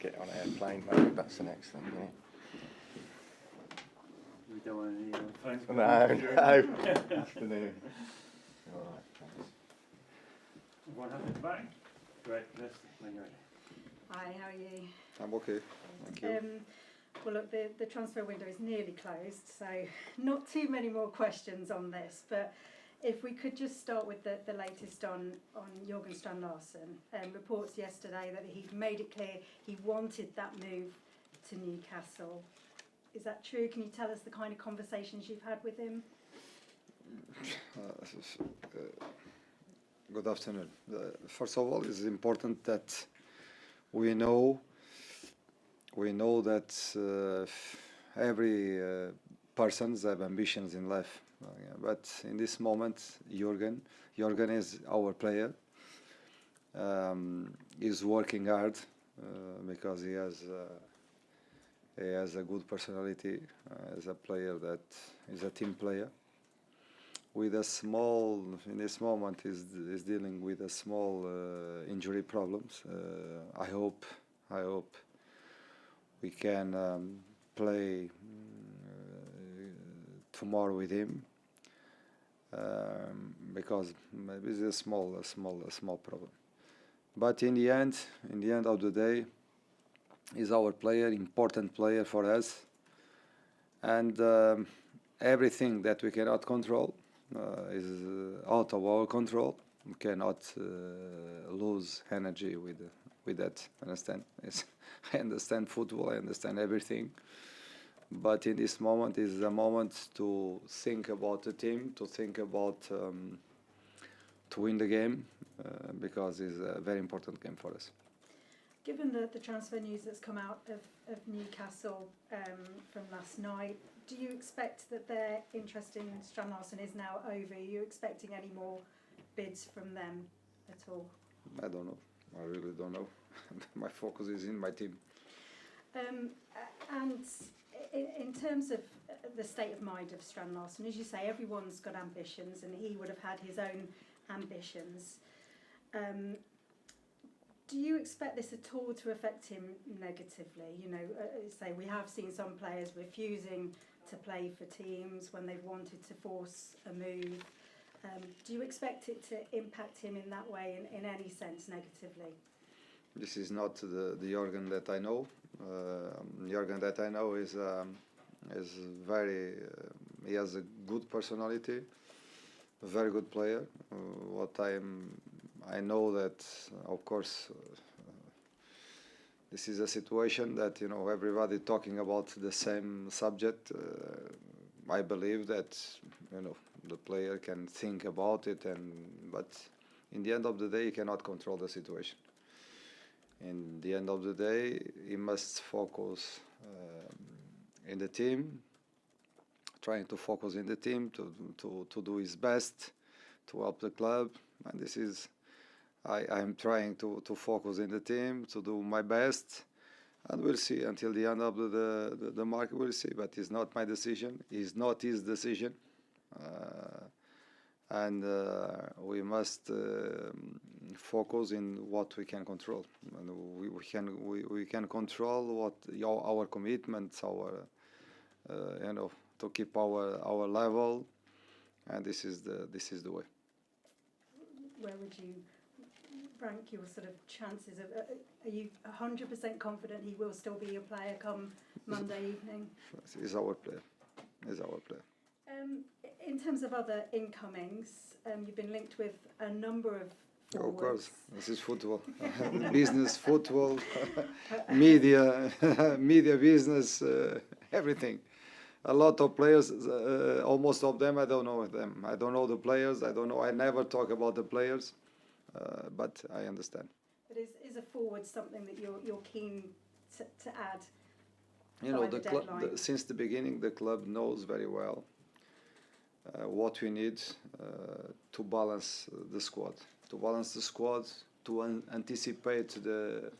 get on an airplane, maybe that's the next thing, yeah. We don't want any phones. No. Afternoon. All right, thanks. Everyone happy at the back? Great, let's when you're ready. Hi, how are you? I'm okay, thank you. Well, look, the transfer window is nearly closed, so not too many more questions on this, but if we could just start with the latest on Jørgen Strand Larsen. Reports yesterday that he'd made it clear he wanted that move to Newcastle. Is that true? Can you tell us the kind of conversations you've had with him? Good afternoon. First of all, it's important that we know that every person has ambitions in life. But in this moment, Jørgen is our player. He's working hard because he has a good personality as a player that is a team player. With a small, in this moment, is dealing with a small injury problems. I hope we can play tomorrow with him because maybe it's a small problem. But in the end of the day, he's our player, important player for us, and everything that we cannot control is out of our control. We cannot lose energy with that. Understand? I understand football. I understand everything. But in this moment is a moment to think about the team, to think about to win the game because it's a very important game for us. Given the transfer news that's come out of Newcastle from last night, do you expect that their interest in Strand Larsen is now over? Are you expecting any more bids from them at all? I don't know. I really don't know. My focus is in my team. And in terms of the state of mind of Strand Larsen, as you say, everyone's got ambitions, and he would have had his own ambitions. Do you expect this at all to affect him negatively? You know, say we have seen some players refusing to play for teams when they've wanted to force a move. Do you expect it to impact him in that way, in any sense, negatively? This is not the Jørgen that I know. Jørgen that I know is very. He has a good personality, a very good player. I know that, of course, this is a situation that everybody talking about the same subject. I believe that the player can think about it, but in the end of the day, he cannot control the situation. In the end of the day, he must focus in the team, trying to focus in the team to do his best to help the club, and this is. I'm trying to focus in the team, to do my best, and we'll see until the end of the market. We'll see, but it's not my decision. It's not his decision, and we must focus in what we can control. And we can control what our commitments, our to keep our level, and this is the way. Where would you rank your sort of chances of? Are you 100% confident he will still be your player come Monday evening? He's our player. He's our player. In terms of other incomings, you've been linked with a number of forwards. Of course, this is football, business, football, media business, everything. A lot of players, almost of them, I don't know them. I don't know the players. I don't know. I never talk about the players, but I understand. But is a forward something that you're keen to add? The club, since the beginning, the club knows very well what we need to balance the squad. To balance the squad, to anticipate the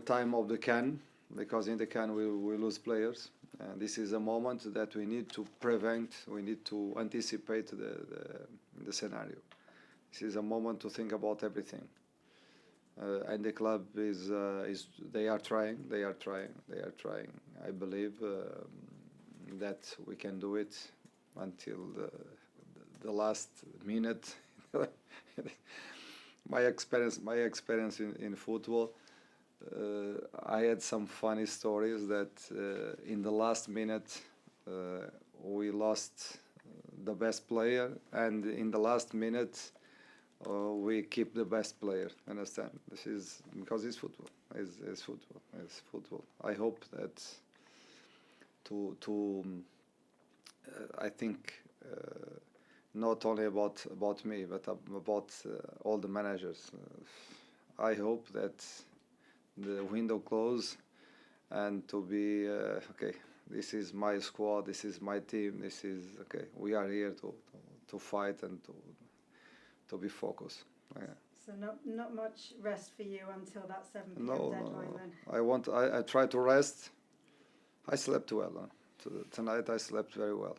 time of the CAN, because in the CAN we lose players. And this is a moment that we need to prevent, we need to anticipate the scenario. This is a moment to think about everything. and the club is they are trying. I believe that we can do it until the last minute. My experience in football, I had some funny stories that in the last minute we lost the best player, and in the last minute we keep the best player. Understand? This is because it's football. It's football. I hope that I think not only about me, but about all the managers. I hope that the window close and to be okay. This is my squad. This is my team. This is okay. We are here to fight and to be focused. Yeah. So not much rest for you until that 7 p.m. No, deadline then. I try to rest. I slept well. Tonight I slept very well.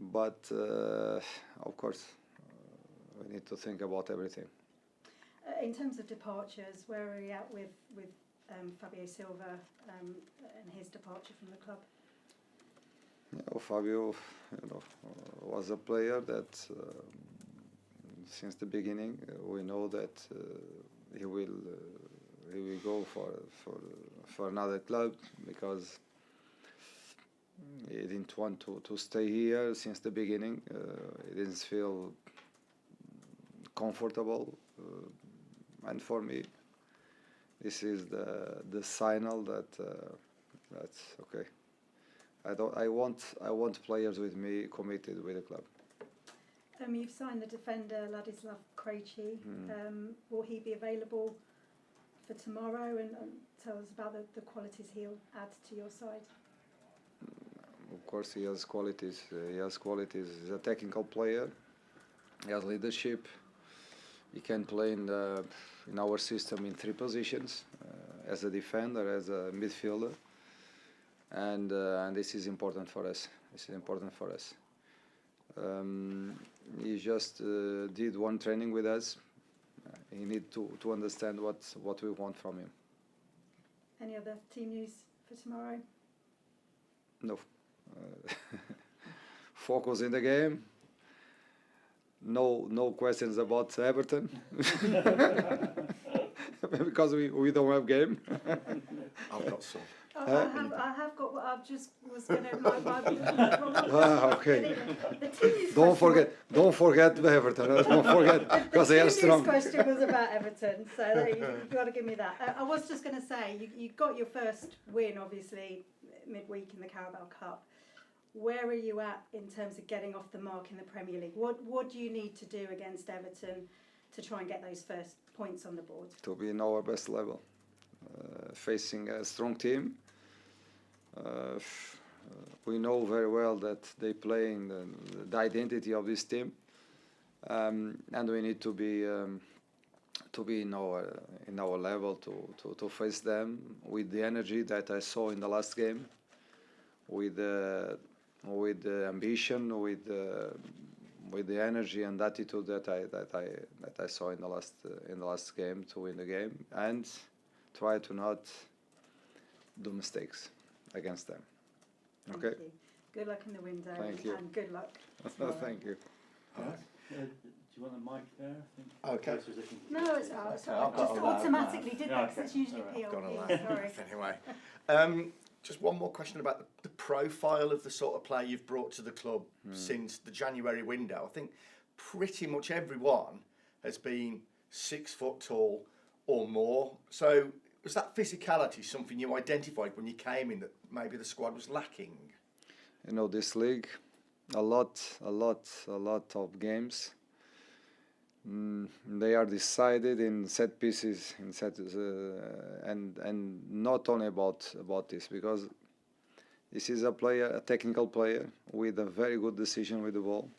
But of course, we need to think about everything. In terms of departures, where are we at with Fabio Silva and his departure from the club? Yeah, Fabio, was a player that since the beginning we know that he will go for another club because he didn't want to stay here since the beginning. He didn't feel comfortable, and for me, this is the signal that that's okay. I want players with me committed with the club. You've signed the defender Ladislav Krejci. Will he be available for tomorrow? And tell us about the qualities he'll add to your side. Of course, he has qualities. He's a technical player. He has leadership. He can play in our system in 3 positions, as a defender, as a midfielder, and this is important for us. He just did 1 training with us. He need to understand what we want from him. Any other team news for tomorrow? No. Focus in the game. No questions about Everton because we don't have game. I've got some. I have got what I've just was going to. Okay. The team news Don't question forget Everton. Don't forget because they are strong. The question was about Everton, so you've got to give me that. I was just going to say you got your first win, obviously, midweek in the Carabao Cup. Where are you at in terms of getting off the mark in the Premier League? What do you need to do against Everton to try and get those first points on the board? To be in our best level, facing a strong team. We know very well that they play in the identity of this team, and we need to be in our level to face them with the energy that I saw in the last game, with the ambition, with the energy and attitude that I saw in the last game to win the game, and try to not do mistakes against them. Okay. Thank you. Good luck in the window. Thank you. And good luck. Thank you. Do you want the mic there? I think. Okay. No, it's not. Okay, Sorry. I've got Just all that. automatically did that because Okay. it's usually All right. Got all PLP. that. Sorry. Anyway, just one more question about the profile of the sort of player you've brought to the club since the January window. I think pretty much everyone has been 6 foot tall or more. So was that physicality something you identified when you came in that maybe the squad was lacking? This league, a lot of games. They are decided in set pieces, and not only about this, because this is a technical player with a very good decision with the ball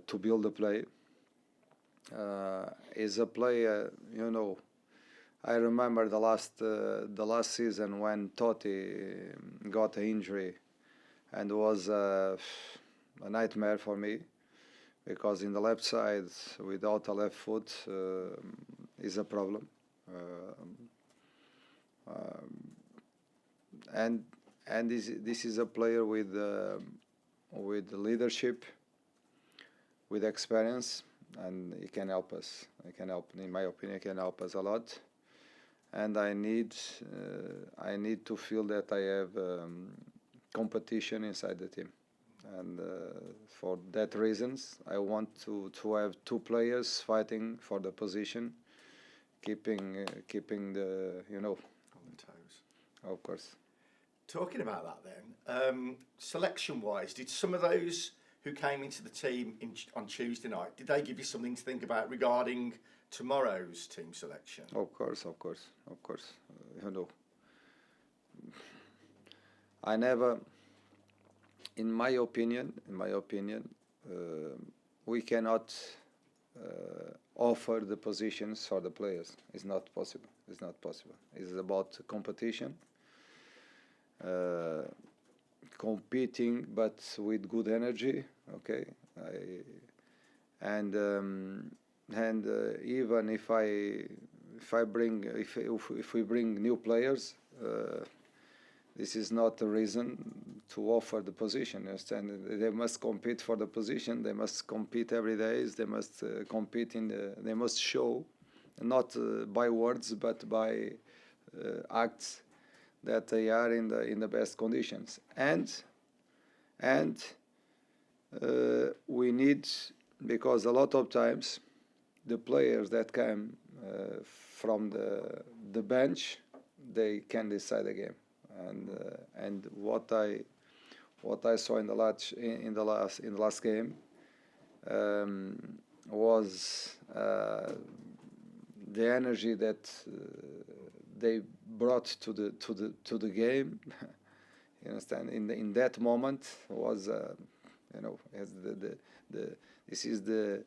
to build the play. Is a player, I remember the last season when Totti got an injury, and was a nightmare for me because in the left side, without a left foot, is a problem. And this is a player with leadership, with experience, and he can help us. He can help, in my opinion, he can help us a lot. And I need to feel that I have competition inside the team. And for that reasons, I want to have two players fighting for the position, keeping the, you know, On the toes. of course. Talking about that then, selection-wise, did some of those who came into the team on Tuesday night, did they give you something to think about regarding tomorrow's team selection? Of course. You know, I never, in my opinion, we cannot offer the positions for the players. It's not possible. It's about competition, competing, but with good energy. Okay, even if we bring new players, this is not a reason to offer the position. You understand? They must compete for the position. They must compete every day. They must compete they must show, not by words but by acts, that they are in the best conditions. And we need, because a lot of times the players that come from the bench, they can decide the game. And what I saw in the last game was the energy that they brought to the game. You understand? In that moment was you know, as this is the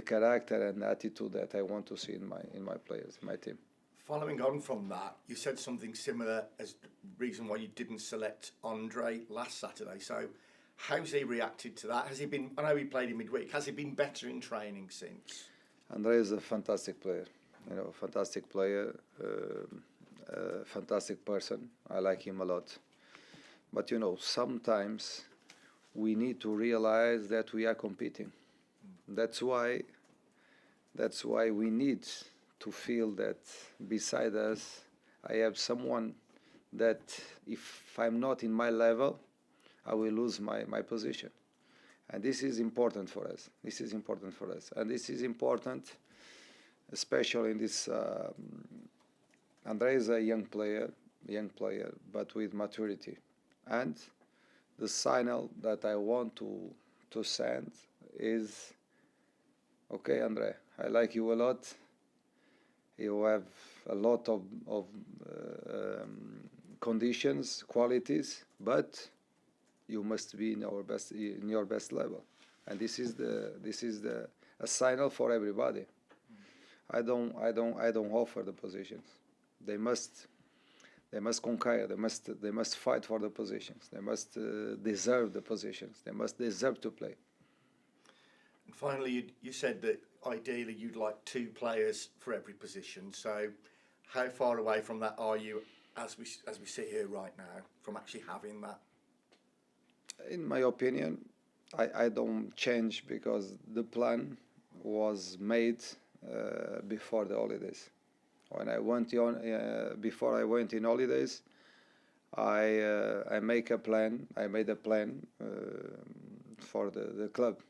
character and attitude that I want to see in my players, in my team. Following on from that, you said something similar as the reason why you didn't select Andre last Saturday. So how's he reacted to that? Has he been, I know he played in midweek, has he been better in training since? Andre is a fantastic player, you know, fantastic player, fantastic person. I like him a lot. But, you know, sometimes we need to realize that we are competing. That's why we need to feel that beside us I have someone that if I'm not in my level, I will lose my position. And this is important for us. And this is important, especially in this. Andre is a young player, but with maturity. And the signal that I want to send is, okay, Andre, I like you a lot. You have a lot of conditions, qualities, but you must be in your best level. And this is a signal for everybody. I don't offer the positions. They must conquer. They must fight for the positions. They must deserve the positions. They must deserve to play. And finally, you said that ideally you'd like two players for every position. So how far away from that are you as we sit here right now from actually having that? In my opinion, I don't change because the plan was made before the holidays. When I went before I went in holidays, I made a plan for the club.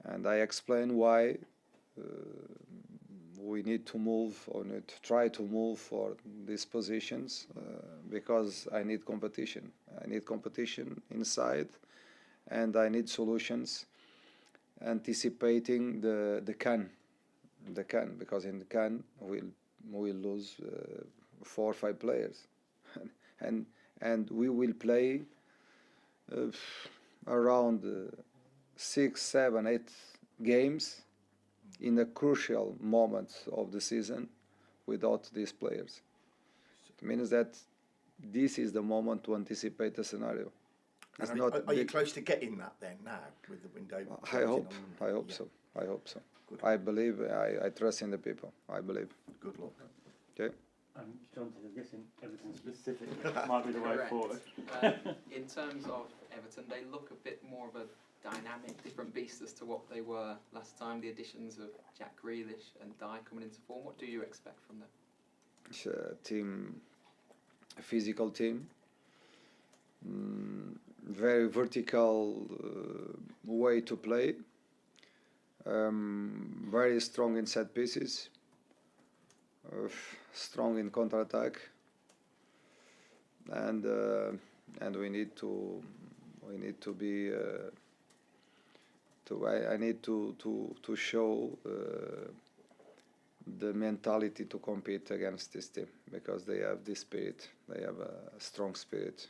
And I explain why we need to move or need to try to move for these positions because I need competition. I need competition inside, and I need solutions anticipating the CAN, because in the CAN we'll lose 4 or 5 players, and we will play around 6, 7, 8 games in a crucial moment of the season without these players. It means that this is the moment to anticipate the scenario. It's And not are you big. close to getting that then now with the window? I closing hope. on I hope yeah, so. I hope so. Good. I believe. I trust in the people. I believe. Good luck. Okay. Jonty, I'm guessing Everton specific might be the way Correct. forward. In terms of Everton, they look a bit more of a dynamic, different beast as to what they were last time. The additions of Jack Grealish and Dye coming into form. What do you expect from them? It's a physical team. Very vertical way to play. Very strong in set pieces. Strong in counter-attack. And we need to be. I need to show the mentality to compete against this team, because they have this spirit. They have a strong spirit.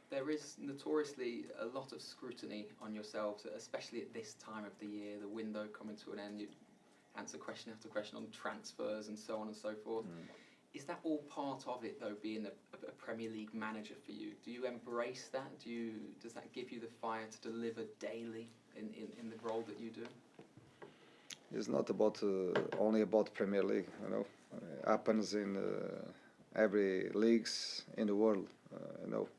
There is notoriously a lot of scrutiny on yourselves, especially at this time of the year, the window coming to an end. You answer question after question on transfers and so on and so forth. Is that all part of it, though, being a Premier League manager for you? Do you embrace that? Does that give you the fire to deliver daily in the role that you do? It's not about only about Premier League. You know, it happens in every leagues in the world. You know,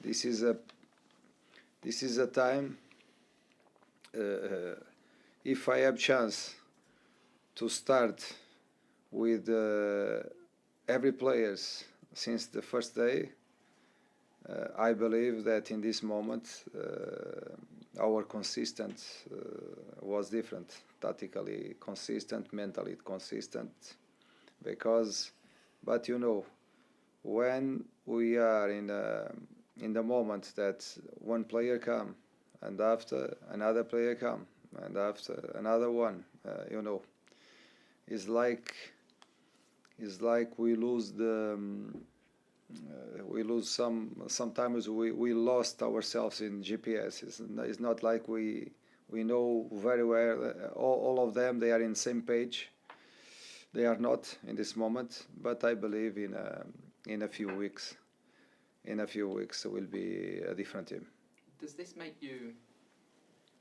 this is a time. If I have chance to start with every players since the first day, I believe that in this moment our consistent was different, tactically consistent, mentally consistent, but you know, when we are in the moment that one player come and after another player come and after another one, you know, it's like we lose sometimes we lost ourselves in GPS. It's not like we know very well all of them, they are in same page. They are not in this moment, but I believe in a few weeks it will be a different team. Does this make you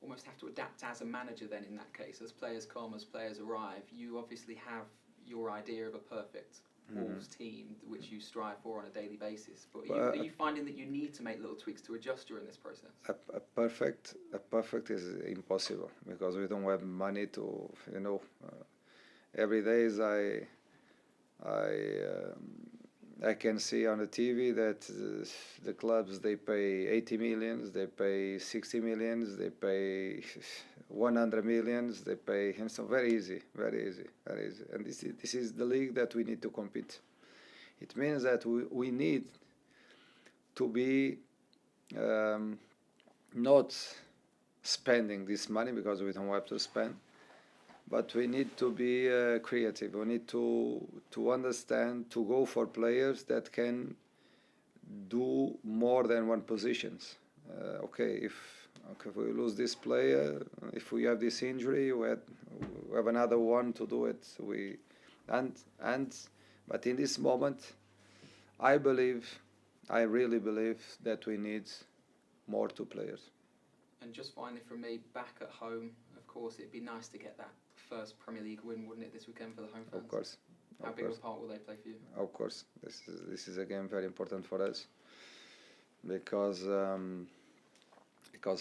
almost have to adapt as a manager then, in that case? As players come, as players arrive, you obviously have your idea of a perfect Wolves team which you strive for on a daily basis, but are you finding that you need to make little tweaks to adjust during this process? A perfect is impossible, because we don't have money to, you know, every day I can see on the TV that the clubs, they pay 80 millions, they pay 60 millions, they pay 100 millions, they pay him. So very easy. And this is the league that we need to compete. It means that we need to be not spending this money, because we don't have to spend, but we need to be creative. We need to understand, to go for players that can do more than one positions. If we lose this player, if we have this injury, we have another one to do it. But in this moment, I really believe that we need more two players. And just finally from me, back at home, of course, it'd be nice to get that first Premier League win, wouldn't it, this weekend for the home fans? Of course. How big a part will they play for you? Of course, this is a game very important for us, because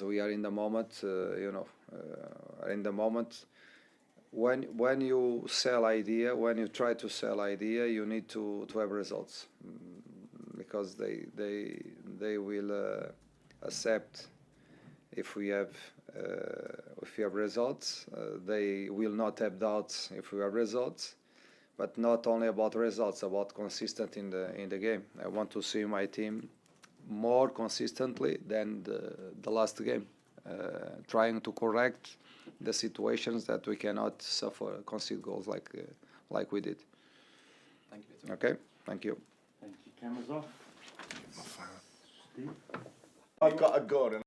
we are in the moment, in the moment when you sell idea, when you try to sell idea, you need to have results, because they will accept if we have results. They will not have doubts if we have results. But not only about results, about consistent in the game. I want to see my team more consistently than the last game, trying to correct the situations that we cannot concede goals like we did. Thank you, Vitor. Okay, thank you. Thank you. Cameras off. Steve? I've got a gun and